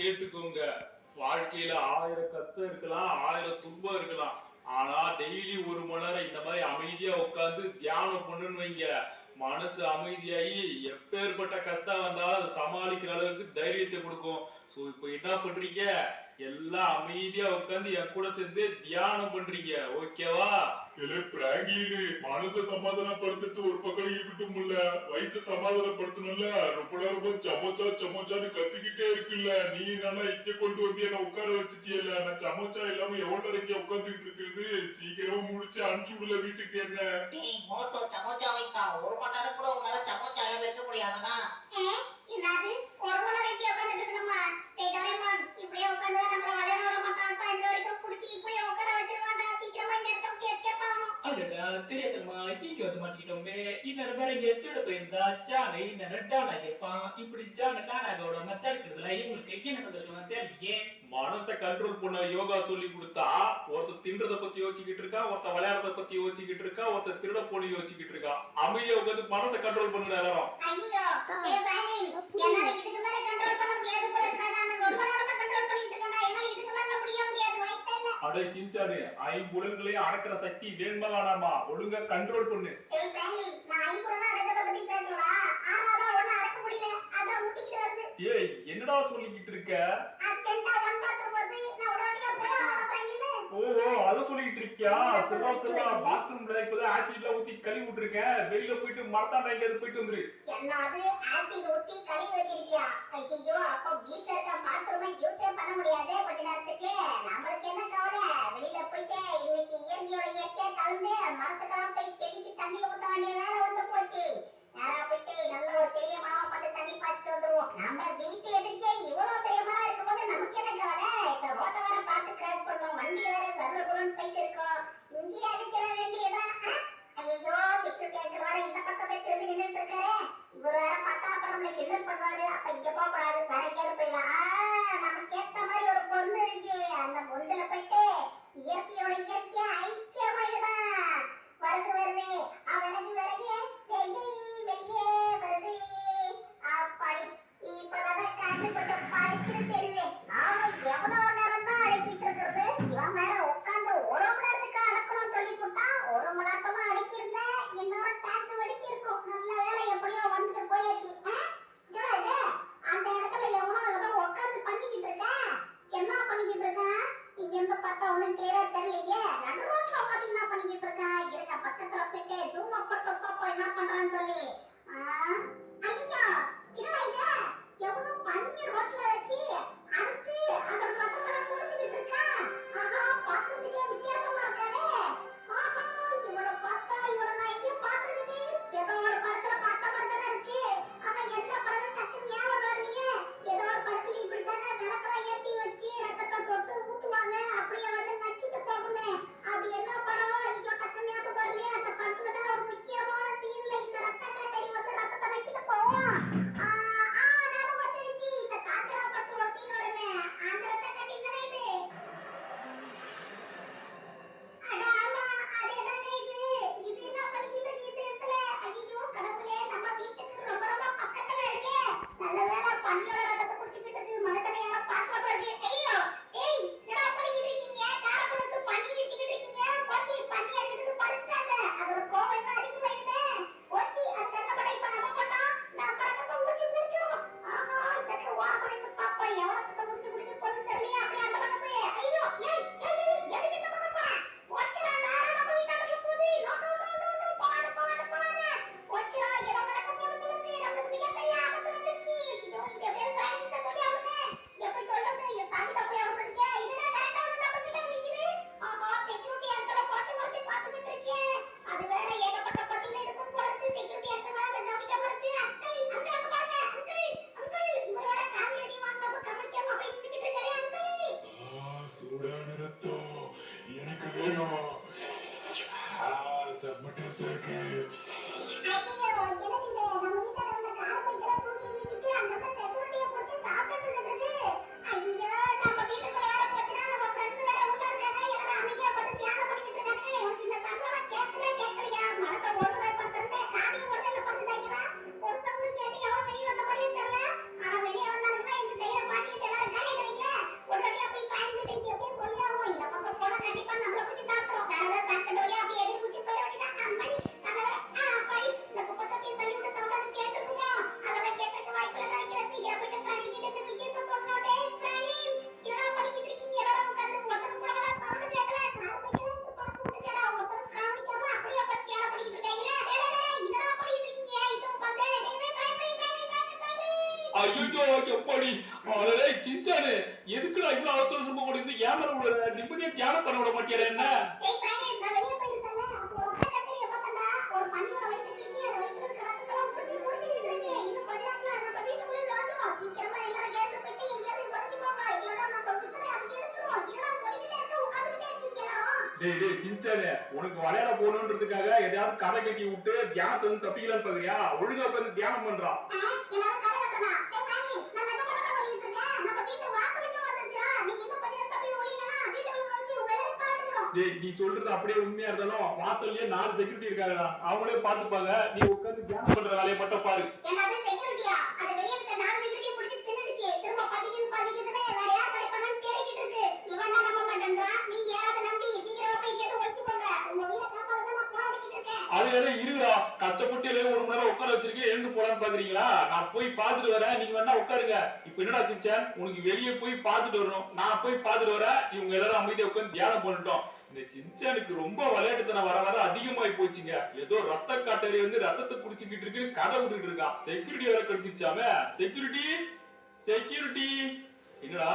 கேட்டுக்கோங்க. வாழ்க்கையில 1000 கஷ்டம் இருக்கலாம், 1000 துன்பம் இருக்கலாம். ஆனா டெய்லி 1 மணி நேரம் இந்த மாதிரி அமைதியா உட்கார்ந்து தியானம் பண்ணுன்னு வைங்க, மனசு அமைதியாகி எப்பேற்பட்ட கஷ்டம் வந்தாலும் அதை சமாளிக்கிற அளவுக்கு தைரியத்தை கொடுக்கும். ஸோ இப்போ என்ன பண்றீங்க? எல்லாம் அமைதியா உட்கார்ந்து என் கூட சேர்ந்து தியானம் பண்றீங்க. ஓகேவா? பிராங்கிலீனு மனச சமாதானப்படுத்துறது ஒரு பக்கம் இருக்கட்டும்ல, வயிற்று சமாதானப்படுத்தணும்ல. ரொம்ப நேரமா சமோச்சா சமோச்சான்னு கத்திக்கிட்டே இருக்குல்ல, நீ என்னன்னா இங்க கொண்டு வந்து என்ன உட்கார வச்சுட்டியல்ல. நான் சமோச்சா இல்லாம எவ்வளவு நேரம் இங்க உட்காந்துட்டு இருக்குது? சீக்கிரமா முடிச்சு அனுப்பிச்சு விடல வீட்டுக்கு. என்ன மோட்டோ சமோச்சா வைத்தா ஒரு மணி நேரம் கூட உங்களால சமோச்சா இருக்க முடியாதா? என்னது ஒரு மணி நேரம் இங்கே உட்காந்துட்டு இருக்கணுமா? டேய் டோரேமான், இப்படியே உட்கார்ந்தா நம்மள விளையாட விட மாட்டான். சாயந்தரம் வரைக்கும் புடிச்சு இப்படியே உட்கார வச்சிருவான்டா. சீக்கிரமா இந்த இடத்த விட்டு எஸ்கேப் ஆகணும். அடடா, தெரியாதம்மா, கீக்கு வந்து மாட்டிக்கிட்டோமே. இன்னொரு பேர் இங்க எடுத்துட்டு போயிருந்தா ஜானை டான் ஆகிருப்பான். இப்படி ஜானை டான் ஆகோட மத்த இருக்கிறதுல இவங்களுக்கு என்ன சந்தோஷமா தெரியலையே. மனசை கண்ட்ரோல் பண்ண யோகா சொல்லி கொடுத்தா ஒருத்தர் தின்றத பத்தி யோசிச்சுக்கிட்டு இருக்கா, ஒருத்தர் விளையாடுறத பத்தி யோசிச்சுக்கிட்டு இருக்கா, ஒருத்தர் திருட போன யோசிச்சுக்கிட்டு இருக்கா. அமைதியா உட்காந்து மனசை கண்ட்ரோல் பண்ணுங்க எல்லாரும். ஐயோ டேய் பிராங்கின், என்னால இதுக்கு மேல கண்ட்ரோல் பண்ண முடியாது போல இருக்கா. நான் ரொம்ப நேரமா கண்ட்ரோல் பண்ணிட்டு இருக்கேன்டா. என்னால இதுக்கு மேல முடியாது. வாய்ப்பே இல்ல. அடே கிஞ்சாது, ஐம்புலன்களையும் அடக்கிற சக்தி வேணுமா வேணாமா? ஒழுங்கா கண்ட்ரோல் பண்ணு. டேய் பிராங்கின், நான் ஐம்புலனை அடக்கத பத்தி பேசுறா. ஆனா அத ஒண்ணு அடக்க முடியல. அத முட்டிக்கிட்டு வருது. ஏய், என்னடா சொல்லிக்கிட்டு இருக்க? அச்சண்டா ஒன் பாத்ரூம் வருது. நான் உடனடியா போய் ஆவணும் பிராங்கின். ஓஹோ, அத சொல்லிக்கிட்டு இருக்கியா? சிவா பாத்ரூம்ல இப்பதான் ஆசிட்ல ஊத்தி கழுவி விட்டுருக்கேன். வெளியில போயிட்டு மரத்தாண்ட எங்கேயாவது போயிட்டு வந்துரு. என்னது ஆசிட் ஊத்தி கழுவி வச்சிருக்கியா? ஐயோ, அப்ப வீட்ல இருக்க பாத்ரூமை யூஸே பண்ண முடியாது கொஞ்ச நேரத்துக்கு. நம்மளுக்கு என்ன கவலை? வெளியில போயிட்டு இன்னைக்கு இயற்கையோட இயற்கையா கலந்து மரத்துக்கெல்லாம் போய் செடிக்கு தண்ணி ஊத்த வேண்டிய வேலை வந்து போச்சு. நேரா போயிட்டு நல்ல ஒரு பெரிய மரம் பார்த்து தண்ணி பாய்ச்சிட்டு வந்துருவோம். நம்ம வீட்டு எதிர்க்கே இவ்வளவு பெரிய மரம் இருக்கும்போது நமக்கு என்ன கவலை? இந்த ரோட்டை வேற பார்த்து கிராஸ் பண்ணுவோம். வண்டி வேற சர்வகுரன் போயிட்டு இருக்கோம். இங்கே அடிச்சிட வேண்டியதா? ஐயோ, செக்யூரிட்டி அங்கிள் வேற இந்த பக்கமே திரும்பி நின்றுட்டு இருக்காரு. இவர் வேற பார்த்தா அப்புறம் நம்மளை கிண்டல் பண்ணுவாரு. அப்ப இங்க போக கூடாது, வேற எங்கேயாவது போயிடலாம். நமக்கு ஏத்த மாதிரி ஒரு பொண்ணு இருக்கு. அந்த பொண்ணுல போயிட்டு இயற்கையோட இயற்கையா ஐக்கியமாயிடுதான். வருது அவனுக்கு விலகி வெளியே வருது. அப்படி இப்பதானே கண்ணு கொஞ்சம் பழிச்சுன்னு தெரியுது. நானும் எவ்வளவு நேரம் தான் அடக்கிட்டு இருக்கிறது. இவன் வேற உட்காந்து ஒரு மணி நேரத்துக்கு அடக்கணும் சொல்லி போட்டா. ஒரு மணி நேரத்தெல்லாம் அடக்கியிருந்தேன், இன்னொரு டேங்க் வெடிச்சிருக்கும். நல்ல வேலை எப்படியோ வந்துட்டு போயாச்சு. என்னடா இது, அந்த இடத்துல எவனோ ஏதோ உட்காந்து பண்ணிக்கிட்டு இருக்கேன். என்ன பண்ணிக்கிட்டு இருக்கேன்? இங்க இருந்து பார்த்தா ஒண்ணும் கிளியரா தெரியலையே. நடு ரோட்ல உட்காந்து என்ன பண்ணிக்கிட்டு இருக்கேன்? இருக்க பக்கத்துல போயிட்டு ஜூம் அப்பட்டு பாப்போம் என்ன பண்றான்னு சொல்லி. ஐயோ, என்னடா இது, எவனோ பண்ணி ரோட்ல வச்சு அறுத்து அந்த பக்கத்துல குடிச்சுக்கிட்டு இருக்கான். ஆஹா, பார்க்கிறதுக்கே வித்தியாசமா இருக்காரு. ஆஹா, இவனை பார்த்தா இவனை நான் எங்கேயும் பார்த்திருக்கேனே. ஏதோ ஒரு படத்துல பார்த்த மாதிரி தானே இருக்கு. ஆனா எந்த படமும் டக்கு ஞாபகம் வரலையே. ஏதோ ஒரு படத்துல இப்படித்தானே விளக்கெல்லாம் ஏற்றி வச்சு ரத்தத்தை சொட்டு ஊத்துவாங்க. அப்படியே வந்து நக்கிட்டு போகுமே. அது என்ன படம்? ஐயோ, டக்கு ஞாபகம் வரலையே. அந்த படத்துல தானே ஒரு முக்கியமான சீன்ல இந்த ரத்த கறி வந்து ரத்தத்தை நக்கிட்டு போவோம். ஞாபகம் வந்துருச்சு. இந்த காஞ்சனா படத்துல ஒரு சீன் வருது. ஐயோ எப்பாடி அவளே சின்சானு எதுக்குடா இவ்வளவு அவசர அவசரமா கூட இந்த ஏமர விட நிம்மதியா தியானம் பண்ண விட மாட்டியாரா என்ன ஏய் பிரைவேட் நான் வெளிய போயிருந்தேன்ல அப்போ ஒரு கத்தரிய பார்த்தா ஒரு பன்னியோட வயித்து கிழிச்சி அந்த வயித்துல இருக்க ரத்தத்தெல்லாம் முடிச்சிட்டு இருக்கு இன்னும் கொஞ்ச நேரத்துல நம்ம வீட்டுக்குள்ள நுழைஞ்சிரும் சீக்கிரமா எல்லாரும் ஏந்து போயிட்டு எங்கயாவது நுழைஞ்சிக்கோங்க இல்லனா நம்ம பிரச்சனை அதுக்கு எடுத்துரும் இல்லனா ஓடிக்கிட்டே இருக்க உட்கார்ந்துட்டே இருக்கீங்க எல்லாரும் டேய் சின்சானு உனக்கு விளையாட போகணுன்றதுக்காக எதையாவது கதை கட்டி விட்டு தியானத்தை வந்து தப்பிக்கலான்னு பாக்குறியா ஒழுங்கா உட்காந்து தியானம் பண்றான் எல்லாரும் கதை கட்டனா ஏய் பாணி நான் நகை பக்கம் ஓடிட்டு இருக்கேன் நம்ம வீட்டு வாசலுக்கு வந்துச்சா நீங்க இன்னும் கொஞ்ச நேரம் தப்பி ஓடியலனா வீட்டுக்குள்ள நுழைஞ்சி உங்க எல்லாரும் சாப்பிடுறோம் டேய் நீ சொல்றது அப்படியே உண்மையா இருந்தாலும் வாசல்லயே 4 செக்யூரிட்டி இருக்காங்கடா அவங்களே பாத்துப்பாங்க நீ உட்காந்து தியானம் பண்ற வேலையை மட்டும் பாரு என்னது செக்யூரிட்டியா அது வெளிய இருக்க 4 செக்யூரிட்டி புடிச்சு தின்னுடுச்சு திரும்ப பதிக்குதுன்னு வேற யார் கிடைப்பாங்கன்னு தேடிக்கிட்டு இருக்கு இவன் தான் நம்ப மாட்டேன்றா நீங்க யாராவது நம்பி சீக்கிரமா போய் கேட்டு ஒழிச்சு போங்க உங்க வீட காப்பாத்த நான் போராடிக்கிட்டு இருக்கேன் அது இருடா கஷ்டப்பட்டு எல்லாம் 1 மணி நேரம் உட்கார வச்சிருக்கேன் எழுந்து போலான்னு பாக்குறீங்களா நான் போய் பாத்துட்டு வரேன் நீங்க வேணா உட்காருங்க இப்ப என்னடா சின்சான் உனக்கு வெளியே போய் பாத்துட்டு வரணும் நான் போய் பாத்துட்டு வரேன் இவங்க எல்லாரும் அமைதியா உட்காந்து தியானம் பண்ணிட்டோம் இந்த சின்சானுக்கு ரொம்ப விளையாட்டுத்தனம் வர வர அதிகமாயி போச்சுங்க ஏதோ ரத்த காட்டறி வந்து ரத்தத்தை குடிச்சுக்கிட்டு இருக்குன்னு கதை விட்டுட்டு இருக்கான் செக்யூரிட்டி வேற கடிச்சிருச்சாமே செக்யூரிட்டி என்னடா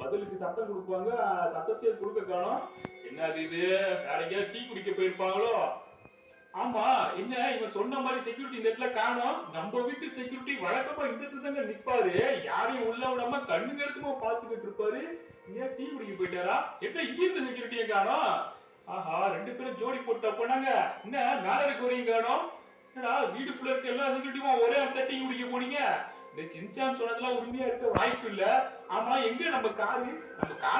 பதிலுக்கு சத்தம் கொடுப்பாங்க சத்தத்தையே கொடுக்க காணோம் என்னது இது வேற எங்கேயாவது டீ குடிக்க போயிருப்பாங்களோ ஆமா என்ன இவன் சொன்ன மாதிரி செக்யூரிட்டி இந்த இடத்துல காணோம் நம்ம வீட்டு செக்யூரிட்டி வழக்கமா இந்த இடத்துல தாங்க நிப்பாரு யாரையும் உள்ள விடாம கண்ணு கருத்துமா பாத்துக்கிட்டு இருப்பாரு ஏன் டீ குடிக்க போயிட்டாரா என்ன இங்க இருந்த செக்யூரிட்டியை காணோம் ஆஹா 2 பேரும் ஜோடி போட்டா போனாங்க என்ன மேல இருக்க வரையும் காணோம் என்னடா வீடு ஃபுல்லா இருக்க எல்லா செக்யூரிட்டியும் ஒரே இடத்துல டீ குடிக்க போனீங்க இந்த சின்சான் சொன்னதெல்லாம் உண்மையா இருக்க வாய்ப்பு இல்ல ஆமா எங்க நம்ம கார்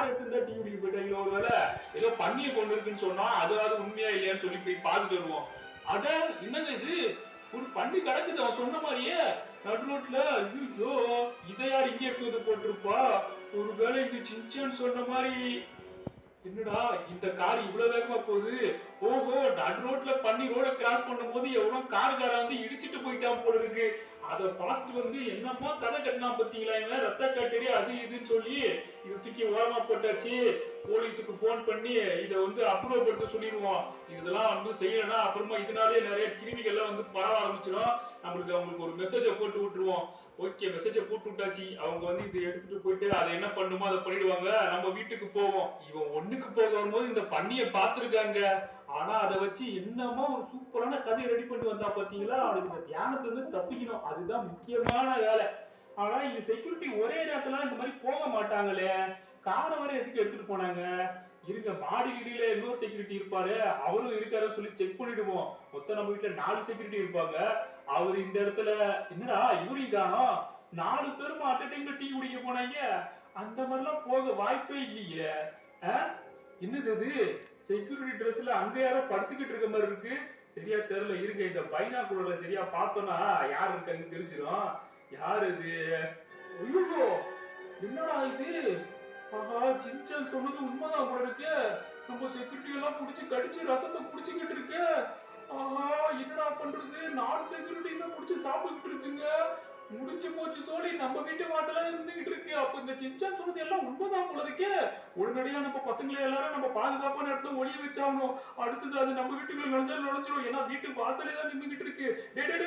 எடுத்துருந்தா டீ குடிக்க போயிட்டாங்க ஒருவேளை ஏதோ பண்ணிய கொண்டு இருக்குன்னு சொன்னா அதாவது உண்மையா இல்லையான்னு சொல்லி போய் பார்த்துட்டு வருவோம் அட என்னங்க இது ஒரு பண்ணி கிடக்குது அவன் சொன்ன மாதிரியே நடு ரோட்ல ஐயோ இதை யார் இங்கே இருக்கிறது போட்டிருப்பா ஒருவேளை இந்த சின்சான் சொன்ன மாதிரி என்னடா இந்த கார் இவ்வளவு வேகமா போகுது ஓஹோ நடு ரோட்ல பண்ணி ரோட கிராஸ் பண்ணும்போது எவனோ காருக்காரன் வந்து இடிச்சிட்டு போயிட்டான் போல இருக்கு அத பார்த்துட்டு வந்து என்னமா கதை கட்டினா பாத்தீங்களா இவன் ரத்த கட்டறி அது இதுன்னு சொல்லி இதை தூக்கி ஓரமா போட்டாச்சு போலீஸுக்கு போன் பண்ணி இதை வந்து அப்ரூவ் சொல்லிடுவோம் இதெல்லாம் வந்து செய்யலன்னா அப்புறமா இதனாலே நிறைய கிருமிகள்லாம் வந்து பரவ ஆரம்பிச்சிடும் அவங்களுக்கு ஒரு மெசேஜை போட்டு விட்டுருவோம் ஓகே மெசேஜை போட்டு விட்டாச்சு அவங்க வந்து இதை எடுத்துட்டு போயிட்டு அதை என்ன பண்ணுமோ அதை பண்ணிடுவாங்க நம்ம வீட்டுக்கு போவோம் இவன் ஒண்ணுக்கு போக வரும்போது இந்த பண்ணியை பார்த்திருக்காங்க ஆனா அதை வச்சு என்னமா ஒரு சூப்பரான கதையை ரெடி பண்ணி வந்தா பாத்தீங்களா அவனுக்கு இந்த தியானத்துல இருந்து தப்பிக்கணும் அதுதான் முக்கியமான வேலை ஆனா இந்த செக்யூரிட்டி ஒரே நேரத்துல இந்த மாதிரி போக மாட்டாங்களே காரை வரை எதுக்கு எடுத்துட்டு போனாங்க இருங்க மாடி வீடியில இன்னொரு செக்யூரிட்டி இருப்பாரு அவரும் இருக்காரு சொல்லி செக் பண்ணிடுவோம் மொத்தம் நம்ம வீட்டுல 4 செக்யூரிட்டி இருப்பாங்க அவரு இந்த இடத்துல என்னடா இவரையும் காணோம் 4 பேரும் அட் டைம்ல டீ குடிக்க போனாங்க அந்த மாதிரிலாம் போக வாய்ப்பே இல்லையே என்னது அது செக்யூரிட்டி ட்ரெஸ்ல அங்க யாரோ படுத்துக்கிட்டு இருக்க மாதிரி இருக்கு சரியா தெரியல இருங்க இந்த பைனாகுலர்ல சரியா பார்த்தோம்னா யார் இருக்காங்க தெரிஞ்சிடும் யார் இது ஐயோ என்னடா இது ஆஹா சின்சான் சொன்னது உண்மைதான் போல இருக்கு நம்ம செக்யூரிட்டி எல்லாம் புடிச்சு கடிச்சு ரத்தத்தை புடிச்சுக்கிட்டு இருக்கு ஆஹா என்னடா பண்றது 4 செக்யூரிட்டி எல்லாம் புடிச்சு சாப்பிட்டுக்கிட்டு இருக்குங்க முடிஞ்சு போச்சு சோழி நம்ம வீட்டு வாசல்ல நின்னுகிட்டு இருக்கு அப்ப இந்த சின்சான் சொன்னது எல்லாம் உண்மைதான் போல இருக்கு உடனடியா நம்ம பசங்களை எல்லாரும் நம்ம பாதுகாப்பான இடத்துல ஒளிய வச்சாகணும் அடுத்தது அது நம்ம வீட்டுக்குள்ள நுழைஞ்சிரும் ஏன்னா வீட்டு வாசலே தான் நின்னுகிட்டு இருக்கு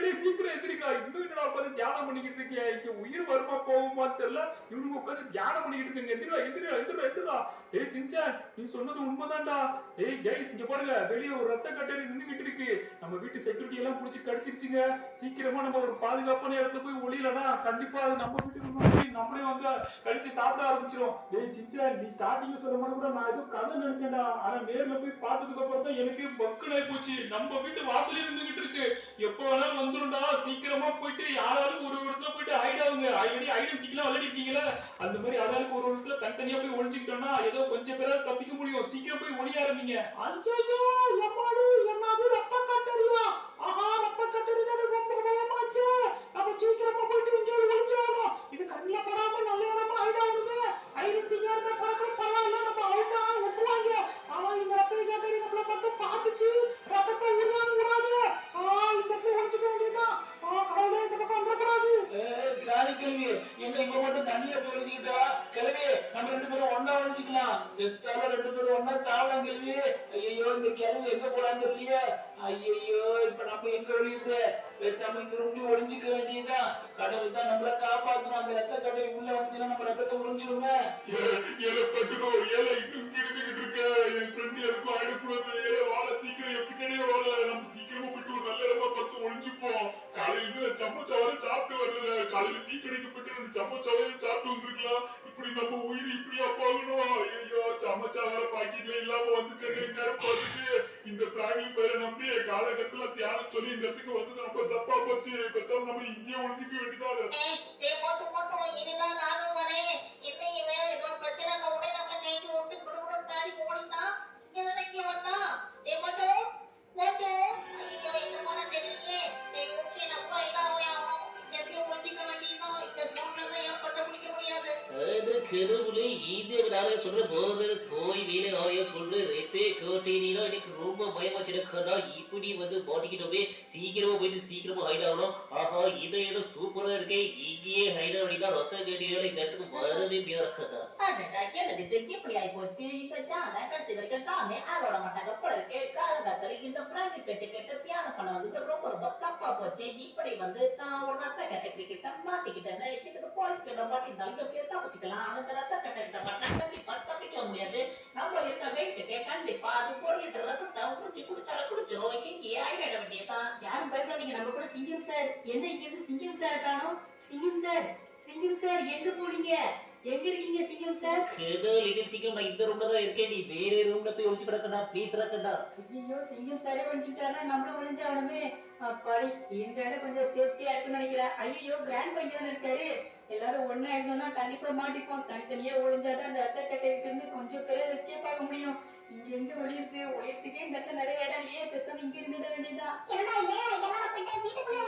டே சீக்கிரம் எந்திரிக்கா இன்னும் என்னடா உட்காந்து தியானம் பண்ணிக்கிட்டு இருக்கேன் இங்க உயிர் வருமா போகுமான்னு தெரியல இவனுங்க உட்காந்து தியானம் பண்ணிக்கிட்டு இருக்காங்க எந்திரா ஏய் சின்சான் நீ சொன்னது உண்மைதான்டா ஏய் கைஸ் இங்க பாருங்க வெளியே ஒரு ரத்த கட்டறி நின்னுகிட்டு இருக்கு நம்ம வீட்டு செக்யூரிட்டி எல்லாம் புடிச்சு கடிச்சிருச்சுங்க சீக்கிரமா நம்ம ஒரு பாதுகாப்பான இடத்துல போய் ஒளியலனா கண்டிப்பா அது நம்ம வீட்டுக்கு முன்னாடி நம்மளே வந்து கடிச்சு சாப்பிட ஆரம்பிச்சிரும் ஏய் சின்சான் நீ ஸ்டார்டிங் சொல்ற மாதிரி கூட நான் ஏதோ கதை நினைச்சேன்டா ஆனா நேர்ல போய் பார்த்ததுக்கு அப்புறம் தான் எனக்கு பக்குனாய் போச்சு நம்ம வீட்டு வாசலே இருந்துகிட்டு இருக்கு எப்ப வேணாலும் வந்துரும்டா சீக்கிரமா போயிட்டு யாராலும் ஒரு இடத்துல போயிட்டு ஆயிடாவுங்க ஆல்ரெடி ஐடன் சீக்கிரம் விளையாடிக்கீங்களா அந்த மாதிரி யாராலும் ஒரு இடத்துல தனித்தனியா போய் ஒழிச்சுக்கிட்டோம்னா ஏதோ கொஞ்சம் பேராவது தப்பிக்க முடியும் சீக்கிரம் போய் ஒளிய ஆரம்பிங்க ஐயோ எம்மாடி என்னது ரத்த கட்டறியா ஆஹா ரத்த கட்டறினா ரொம்ப பயமாச்சு நம்ம சீக்கிரமா போயிட்டு இங்கே ஒளிஞ்சாகணும் இது கண்ணில் படாம நல்ல இடமா ஆயிடாவுங்க ஐடன் சீக்கிரமா பறக்கிற பரவாயில்ல நம்ம அவுட்டா ஒட்டுவாங்க ஆனா இந்த ரத்த கட்டறி நம்மள மட்டும் பார்த்துச்சு ரத்தத்தை உருவாங்க விடாது இந்த இடத்துல ஒழிச்சுக்க வேண்டியதான் கடவுளே இந்த பக்கம் வந்துடக்கூடாது கிராணி கேள்வி என்ன மட்டும் தனியா போய் ஒழிச்சுக்கிட்டா கிளவி நம்ம 2 பேரும் ஒண்ணா ஒழிச்சுக்கலாம். செத்தாலும் 2 பேரும் ஒண்ணா சாவலாம் கிளவி. ஐயோ இந்த கிளவி எங்க போலான்னு தெரியலையே. ஐயோ இப்ப நம்ம எங்க ஒழியுது? பேசாம இந்த ரூம்லயும் ஒழிஞ்சுக்க வேண்டியதுதான். கடவுள் தான் நம்மள காப்பாத்தணும். அந்த ரத்த கட்டளை உள்ள வந்துச்சுன்னா நம்ம ரத்தத்தை உறிஞ்சிடுங்க. ஏழை பட்டுடும் ஏழை இன்னும் இருந்துகிட்டு இருக்க என் ஃப்ரெண்ட் எதுக்கும் ஆயிடக்கூடாது. ஏழை வாழ சீக்கிரம் எப்படினே வாழ நம்ம சீக்கிரமா போயிட்டு ஒரு நல்ல இடமா பார்த்து ஒழிஞ்சுப்போம். காலையில சமோசாவரை சாப்பிட்டு வரல. காலையில டீ கடைக்கு போயிட்டு 2 சமோசாவே சாப்பிட்டு வந்திருக்கலாம். இப்படி நம்ம உயிர் இப்படியா போகணும்? ஐயோ சமோசாவர பாக்கெட்ல இல்லாம வந்துட்டு நேரம் பார்த்துட்டு இந்த பிராணி பேரை நம்பி காலகட்டத்துல தியானம் சொல்லி இந்த இடத்துக்கு வந்தது ரொம்ப தப்பா போச்சு. பேசாம நம்ம இங்கேயே ஒழிஞ்சிக்க வேண்டியதான். இதுதான் நானும் வரேன். என்ன இவன் ஏதோ பிரச்சனை உடனே நம்ம கைக்கு விட்டு குடுகுடும் நாடி ஓடிதான் இங்க வந்தா மோட்டு மோட்டு ஐயோ எங்க போனா தெரியலையே. சரி ஓகே நம்ம இதாவே ஆகும். இந்த ஒழிஞ்சிக்க வேண்டியதான். இந்த ஸ்போன்ல தான் யாரும் கண்டுபிடிக்க முடியாது. கடவுளே இது நானே சொல்ற போற தோய் வேலை ஆரைய சொல்லு ரேத்தே கோட்டேனினா எனக்கு ரொம்ப பயமாச்சுடா. இப்படி வந்து மாட்டிக்கிட்டோமே. சீக்கிரமா போயிட்டு சீக்கிரமா ஹைட் ஆகணும். ஆஹா இது ஏதோ சூப்பரா இருக்கே. இங்கேயே ஹைட் ஆகிட்டா ரத்த கேட்டியால இந்த இடத்துக்கு வரதே பேரக்கடா. என்னது இது இப்படி ஆகி போச்சு? இந்த ஜானை கடைசி வரைக்கும் தானே ஆளோட மாட்டாங்க போல இருக்கு. காலங்காத்தல இந்த பிராணி பேச்சை கேட்டு தியானம் பண்ண வந்து ரொம்ப ரொம்ப தப்பா போச்சு. இப்படி வந்து நான் ஒரு ரத்த கேட்டகரி கிட்ட மாட்டிக்கிட்டேன். இதுக்கு போலீஸ் கிட்ட மாட்டிருந்தாலும் எப்படியோ தப்பிச்சுக்கலாம். அந்த ரத்த கேட்டகிட்ட மாட்டா கண்டிப்பா தப்பிக்க முடியாது. நம்ம இருக்க வெயிட்டுக்கு கண்டிப்பா அது 1 லிட்டர் ரத்தத்தை குடிச்சு குடிச்சாலும் குடிச்சிரும். இங்கே ஆயிட வேண்டியதான். யாரும் பயப்படாதீங்க. நம்ம கூட சிங்கம் சார். என்ன இங்க இருந்து சிங்கம் சார் காணோம்? சிங்கம் சார், சிங்கம் சார் எங்க போனீங்க? எங்க இருக்கீங்க சிங்கம் சார்? கடவுள் இது சீக்கிரம் நான் இந்த ரூம்ல தான் இருக்கேன். நீ வேற ரூம்ல போய் ஒளிச்சு கிடக்கடா ப்ளீஸ் ரக்கடா. ஐயோ சிங்கம் சாரே ஒழிஞ்சுட்டாருன்னா நம்மளும் ஒழிஞ்சாகணுமே. அப்பாடி இந்த இடம் கொஞ்சம் சேஃப்டியா இருக்குன்னு நினைக்கிறேன். ஐயோ கிராண்ட் பையன் தானே இருக்காரு. எல்லாரும் ஒண்ணா இருந்தோம்னா கண்டிப்பா மாட்டிப்போம். தனித்தனியா ஒழிஞ்சாதான் அந்த ரத்த கட்டைகிட்ட இருந்து கொஞ்சம் பேர் எஸ்கேப் ஆக முடியும். இங்க எங்க ஒளியுறதுக்கே இந்த இடத்துல நிறைய இடம் இல்லையே. பேசாம இங்க இருந்துட வேண்டியதான். என்னடா இது எல்லாரும் போயிட்டு வீட்டுக்குள்ளே